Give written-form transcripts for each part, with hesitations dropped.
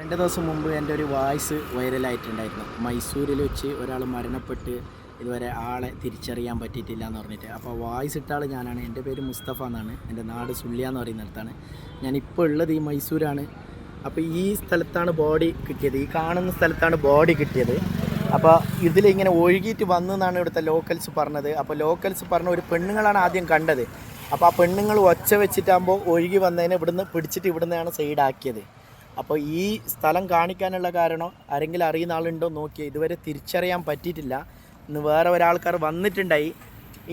2 ദിവസം മുമ്പ് എൻ്റെ ഒരു വോയിസ് വൈറലായിട്ടുണ്ടായിരുന്നു. മൈസൂരിൽ വെച്ച് ഒരാൾ മരണപ്പെട്ട് ഇതുവരെ ആളെ തിരിച്ചറിയാൻ പറ്റിയിട്ടില്ല എന്ന് പറഞ്ഞിട്ട്. അപ്പോൾ വോയിസ് ഇട്ട ആൾ ഞാനാണ്. എൻ്റെ പേര് മുസ്തഫ എന്നാണ്. എൻ്റെ നാട് സുള്ളിയ എന്ന് പറയുന്നിടത്താണ്. ഞാനിപ്പോൾ ഉള്ളത് ഈ മൈസൂരാണ്. അപ്പോൾ ഈ സ്ഥലത്താണ് ബോഡി കിട്ടിയത്. ഈ കാണുന്ന സ്ഥലത്താണ് ബോഡി കിട്ടിയത്. അപ്പോൾ ഇതിലിങ്ങനെ ഒഴുകിയിട്ട് വന്നു എന്നാണ് ഇവിടുത്തെ ലോക്കൽസ് പറഞ്ഞത്. അപ്പോൾ ലോക്കൽസ് പറഞ്ഞ ഒരു പെണ്ണുങ്ങളാണ് ആദ്യം കണ്ടത്. അപ്പോൾ ആ പെണ്ണുങ്ങൾ ഒച്ച വെച്ചിട്ടാകുമ്പോൾ ഒഴുകി വന്നതിനെ ഇവിടുന്ന് പിടിച്ചിട്ട് ഇവിടുന്നാണ് സൈഡാക്കിയത്. അപ്പോൾ ഈ സ്ഥലം കാണിക്കാനുള്ള കാരണം ആരെങ്കിലും അറിയുന്ന ആളുണ്ടോ നോക്കിയാൽ ഇതുവരെ തിരിച്ചറിയാൻ പറ്റിയിട്ടില്ല. ഇന്ന് വേറെ ഒരാൾക്കാർ വന്നിട്ടുണ്ടായി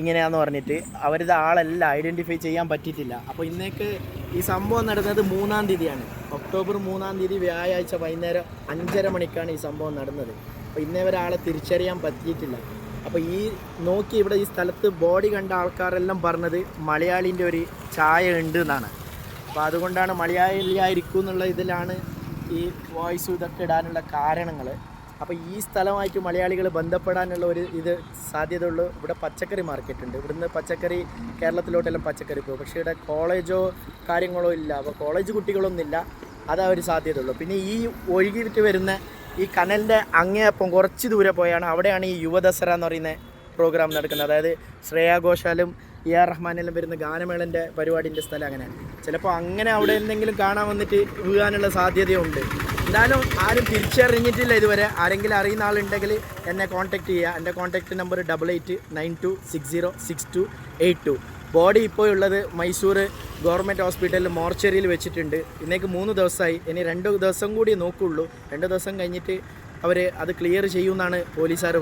ഇങ്ങനെയാണെന്ന് പറഞ്ഞിട്ട്. അവരുടെ ആളല്ല, ഐഡൻറ്റിഫൈ ചെയ്യാൻ പറ്റിയിട്ടില്ല. അപ്പോൾ ഇന്നേക്ക് ഈ സംഭവം നടന്നത് 3-ാം തീയതിയാണ്. ഒക്ടോബർ 3-ാം തീയതി വ്യാഴാഴ്ച വൈകുന്നേരം 5:30 മണിക്കാണ് ഈ സംഭവം നടന്നത്. അപ്പോൾ ഇന്നേ ഒരാളെ തിരിച്ചറിയാൻ പറ്റിയിട്ടില്ല. അപ്പോൾ ഈ നോക്കി ഇവിടെ ഈ സ്ഥലത്ത് ബോഡി കണ്ട ആൾക്കാരെല്ലാം പറഞ്ഞത് മലയാളീൻ്റെ ഒരു ചായ ഉണ്ട് എന്നാണ്. അപ്പോൾ അതുകൊണ്ടാണ് മലയാളിയായിരിക്കും എന്നുള്ള ഇതിലാണ് ഈ വോയിസ് ഇതൊക്കെ ഇടാനുള്ള കാരണങ്ങൾ. അപ്പോൾ ഈ സ്ഥലമായിട്ട് മലയാളികൾ ബന്ധപ്പെടാനുള്ള ഒരു ഇത് സാധ്യതയുള്ളൂ. ഇവിടെ പച്ചക്കറി മാർക്കറ്റ് ഉണ്ട്. ഇവിടുന്ന് പച്ചക്കറി കേരളത്തിലോട്ടെല്ലാം പച്ചക്കറി പോകും. പക്ഷേ ഇവിടെ കോളേജോ കാര്യങ്ങളോ ഇല്ല. അപ്പോൾ കോളേജ് കുട്ടികളൊന്നും ഇല്ല. അതാ ഒരു സാധ്യതയുള്ളൂ. പിന്നെ ഈ ഒഴുകിയിട്ട് വരുന്ന ഈ കനലിൻ്റെ അങ്ങേയപ്പം കുറച്ച് ദൂരെ പോയാണ് അവിടെയാണ് ഈ യുവദസറ എന്ന് പറയുന്ന പ്രോഗ്രാം നടക്കുന്നത്. അതായത് ശ്രേയ ഘോഷാലും AR റഹ്മാനെല്ലാം വരുന്ന ഗാനമേളൻ്റെ പരിപാടിൻ്റെ സ്ഥലം. അങ്ങനെ ചിലപ്പോൾ അങ്ങനെ അവിടെ എന്തെങ്കിലും കാണാൻ വന്നിട്ട് വീഴാനുള്ള സാധ്യതയുണ്ട്. എന്തായാലും ആരും തിരിച്ചറിഞ്ഞിട്ടില്ല ഇതുവരെ. ആരെങ്കിലും അറിയുന്ന ആളുണ്ടെങ്കിൽ എന്നെ കോൺടാക്റ്റ് ചെയ്യുക. എൻ്റെ കോൺടാക്റ്റ് നമ്പർ 8892606282. ബോഡി ഇപ്പോൾ ഉള്ളത് മൈസൂർ ഗവൺമെൻറ് ഹോസ്പിറ്റലിൽ മോർച്ചറിയിൽ വെച്ചിട്ടുണ്ട്. ഇന്നേക്ക് 3 ദിവസമായി. ഇനി 2 ദിവസം കൂടി നോക്കുള്ളൂ. 2 ദിവസം കഴിഞ്ഞിട്ട് അവർ അത് ക്ലിയർ ചെയ്യുമെന്നാണ് പോലീസുകാർ